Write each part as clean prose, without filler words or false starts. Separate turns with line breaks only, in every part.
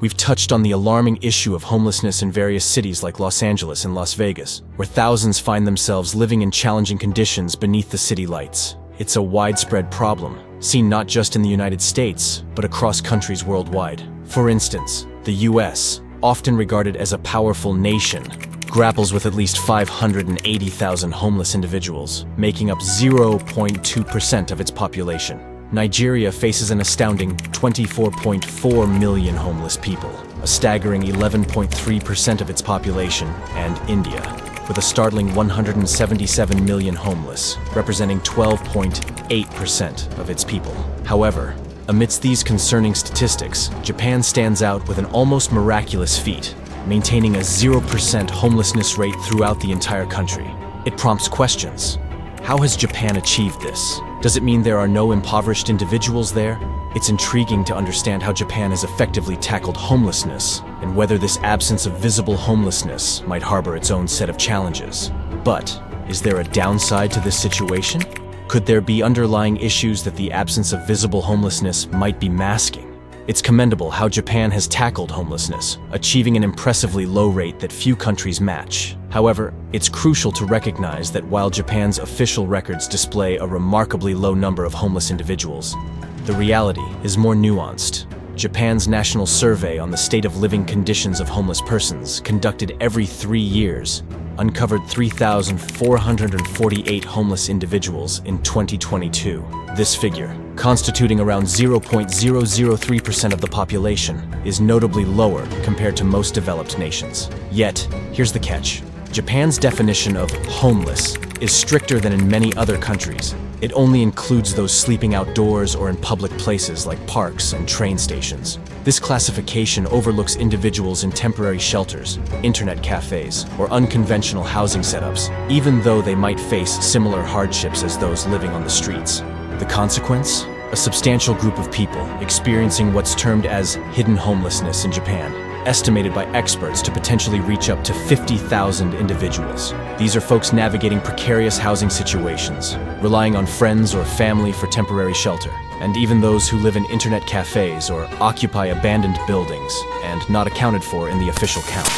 we've touched on the alarming issue of homelessness in various cities like Los Angeles and Las Vegas, where thousands find themselves living in challenging conditions beneath the city lights. It's a widespread problem, seen not just in the United States, but across countries worldwide. For instance, the US, often regarded as a powerful nation, grapples with at least 580,000 homeless individuals, making up 0.2% of its population. Nigeria faces an astounding 24.4 million homeless people, a staggering 11.3% of its population, and India, with a startling 177 million homeless, representing 12.8% of its people. However, amidst these concerning statistics, Japan stands out with an almost miraculous feat, maintaining a 0% homelessness rate throughout the entire country. It prompts questions. How has Japan achieved this? Does it mean there are no impoverished individuals there? It's intriguing to understand how Japan has effectively tackled homelessness, and whether this absence of visible homelessness might harbor its own set of challenges. But, is there a downside to this situation? Could there be underlying issues that the absence of visible homelessness might be masking? It's commendable how Japan has tackled homelessness, achieving an impressively low rate that few countries match. However, it's crucial to recognize that while Japan's official records display a remarkably low number of homeless individuals, the reality is more nuanced. Japan's National Survey on the State of Living Conditions of Homeless Persons, conducted every 3 years, uncovered 3,448 homeless individuals in 2022. This figure, constituting around 0.003% of the population, is notably lower compared to most developed nations. Yet, here's the catch. Japan's definition of homeless is stricter than in many other countries. It only includes those sleeping outdoors or in public places like parks and train stations. This classification overlooks individuals in temporary shelters, internet cafes, or unconventional housing setups, even though they might face similar hardships as those living on the streets. The consequence? A substantial group of people experiencing what's termed as hidden homelessness in Japan, estimated by experts to potentially reach up to 50,000 individuals. These are folks navigating precarious housing situations, relying on friends or family for temporary shelter, and even those who live in internet cafes or occupy abandoned buildings and not accounted for in the official count.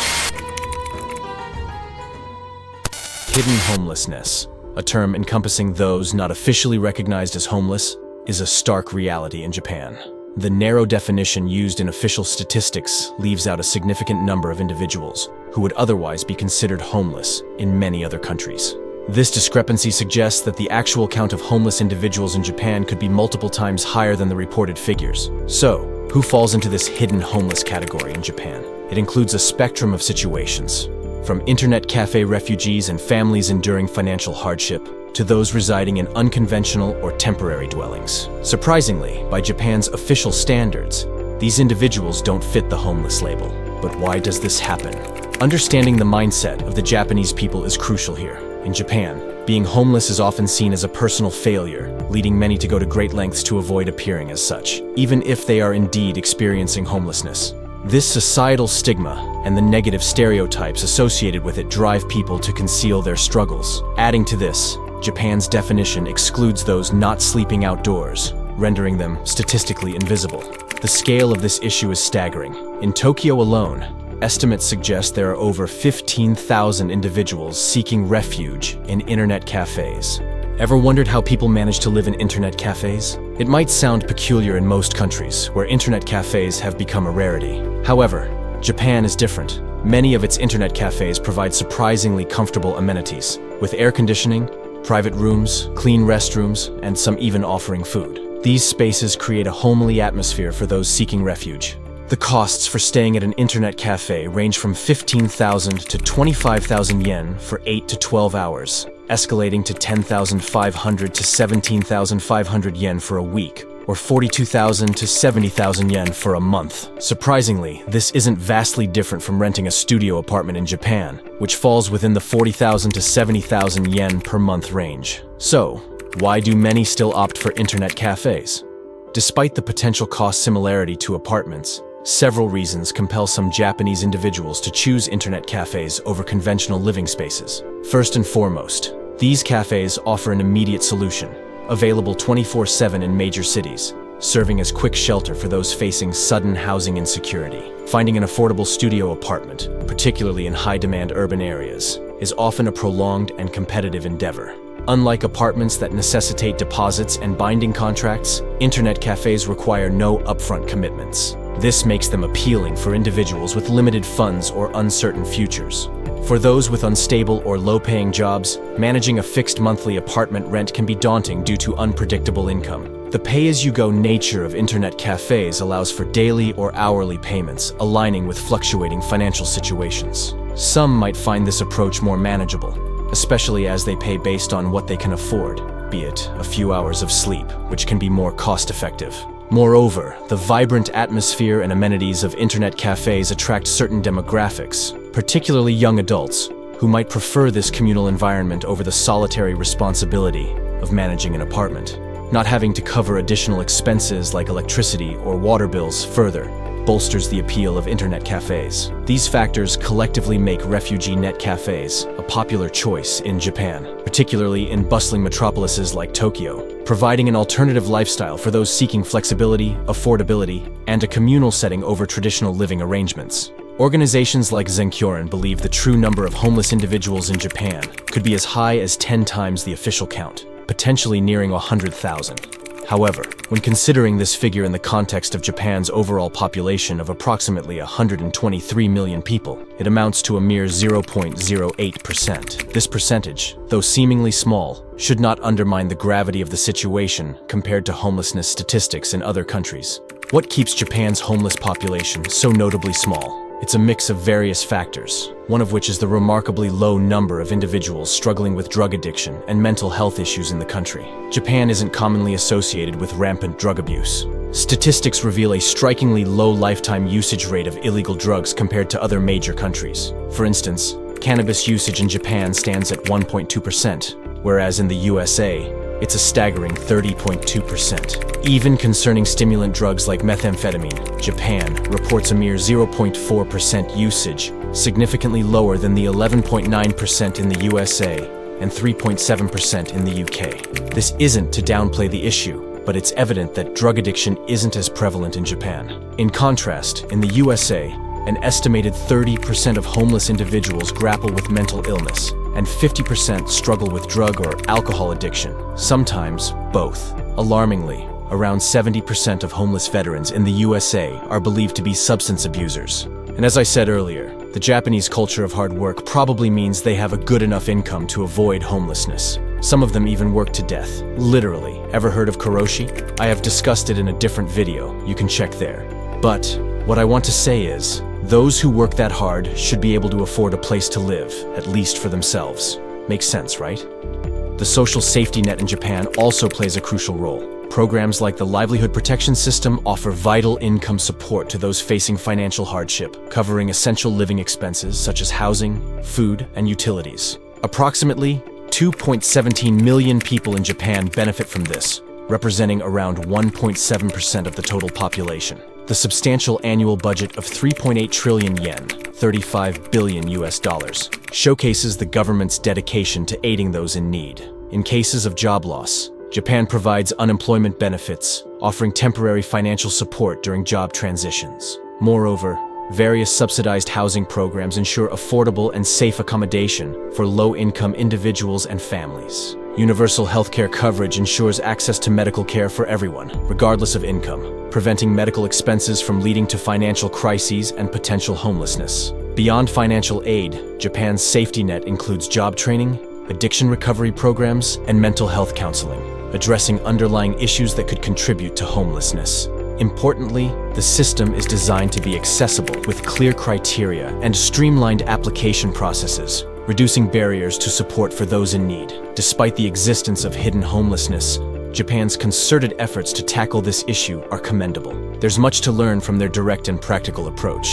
Hidden homelessness, a term encompassing those not officially recognized as homeless, is a stark reality in Japan. The narrow definition used in official statistics leaves out a significant number of individuals who would otherwise be considered homeless in many other countries. This discrepancy suggests that the actual count of homeless individuals in Japan could be multiple times higher than the reported figures. So, who falls into this hidden homeless category in Japan? It includes a spectrum of situations, from internet cafe refugees and families enduring financial hardship, to those residing in unconventional or temporary dwellings. Surprisingly, by Japan's official standards, these individuals don't fit the homeless label. But why does this happen? Understanding the mindset of the Japanese people is crucial here. In Japan, being homeless is often seen as a personal failure, leading many to go to great lengths to avoid appearing as such, even if they are indeed experiencing homelessness. This societal stigma and the negative stereotypes associated with it drive people to conceal their struggles. Adding to this, Japan's definition excludes those not sleeping outdoors, rendering them statistically invisible. The scale of this issue is staggering. In Tokyo alone, estimates suggest there are over 15,000 individuals seeking refuge in internet cafes. Ever wondered how people manage to live in internet cafes? It might sound peculiar in most countries, where internet cafes have become a rarity. However, Japan is different. Many of its internet cafes provide surprisingly comfortable amenities, with air conditioning, private rooms, clean restrooms, and some even offering food. These spaces create a homely atmosphere for those seeking refuge. The costs for staying at an internet cafe range from 15,000 to 25,000 yen for 8 to 12 hours, escalating to 10,500 to 17,500 yen for a week, or 42,000 to 70,000 yen for a month. Surprisingly, this isn't vastly different from renting a studio apartment in Japan, which falls within the 40,000 to 70,000 yen per month range. So, why do many still opt for internet cafes? Despite the potential cost similarity to apartments, several reasons compel some Japanese individuals to choose internet cafes over conventional living spaces. First and foremost, these cafes offer an immediate solution, available 24/7 in major cities, serving as quick shelter for those facing sudden housing insecurity. Finding an affordable studio apartment, particularly in high-demand urban areas, is often a prolonged and competitive endeavor. Unlike apartments that necessitate deposits and binding contracts, internet cafes require no upfront commitments. This makes them appealing for individuals with limited funds or uncertain futures. For those with unstable or low-paying jobs, managing a fixed monthly apartment rent can be daunting due to unpredictable income. The pay-as-you-go nature of internet cafes allows for daily or hourly payments, aligning with fluctuating financial situations. Some might find this approach more manageable, especially as they pay based on what they can afford, be it a few hours of sleep, which can be more cost-effective. Moreover, the vibrant atmosphere and amenities of internet cafes attract certain demographics, particularly young adults, who might prefer this communal environment over the solitary responsibility of managing an apartment. Not having to cover additional expenses like electricity or water bills further bolsters the appeal of internet cafes. These factors collectively make refugee net cafes a popular choice in Japan, particularly in bustling metropolises like Tokyo, providing an alternative lifestyle for those seeking flexibility, affordability, and a communal setting over traditional living arrangements. Organizations like Zenkyoren believe the true number of homeless individuals in Japan could be as high as 10 times the official count, potentially nearing 100,000. However, when considering this figure in the context of Japan's overall population of approximately 123 million people, it amounts to a mere 0.08%. This percentage, though seemingly small, should not undermine the gravity of the situation compared to homelessness statistics in other countries. What keeps Japan's homeless population so notably small? It's a mix of various factors, one of which is the remarkably low number of individuals struggling with drug addiction and mental health issues in the country. Japan isn't commonly associated with rampant drug abuse. Statistics reveal a strikingly low lifetime usage rate of illegal drugs compared to other major countries. For instance, cannabis usage in Japan stands at 1.2%, whereas in the USA, it's a staggering 30.2%. Even concerning stimulant drugs like methamphetamine, Japan reports a mere 0.4% usage, significantly lower than the 11.9% in the USA and 3.7% in the UK. This isn't to downplay the issue, but it's evident that drug addiction isn't as prevalent in Japan. In contrast, in the USA, an estimated 30% of homeless individuals grapple with mental illness, and 50% struggle with drug or alcohol addiction, sometimes both. Alarmingly, around 70% of homeless veterans in the USA are believed to be substance abusers. And as I said earlier, the Japanese culture of hard work probably means they have a good enough income to avoid homelessness. Some of them even work to death, literally. Ever heard of karoshi? I have discussed it in a different video, you can check there. But what I want to say is, those who work that hard should be able to afford a place to live, at least for themselves. Makes sense, right? The social safety net in Japan also plays a crucial role. Programs like the Livelihood Protection System offer vital income support to those facing financial hardship, covering essential living expenses such as housing, food, and utilities. Approximately 2.17 million people in Japan benefit from this, representing around 1.7% of the total population. The substantial annual budget of 3.8 trillion yen, $35 billion showcases the government's dedication to aiding those in need. In cases of job loss, Japan provides unemployment benefits, offering temporary financial support during job transitions. Moreover, various subsidized housing programs ensure affordable and safe accommodation for low-income individuals and families. Universal healthcare coverage ensures access to medical care for everyone, regardless of income, preventing medical expenses from leading to financial crises and potential homelessness. Beyond financial aid, Japan's safety net includes job training, addiction recovery programs, and mental health counseling, addressing underlying issues that could contribute to homelessness. Importantly, the system is designed to be accessible with clear criteria and streamlined application processes, reducing barriers to support for those in need. Despite the existence of hidden homelessness, Japan's concerted efforts to tackle this issue are commendable. There's much to learn from their direct and practical approach.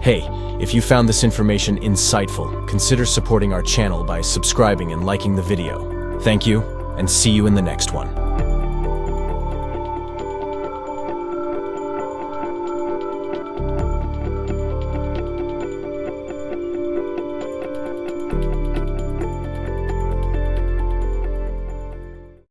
Hey, if you found this information insightful, consider supporting our channel by subscribing and liking the video. Thank you, and see you in the next one.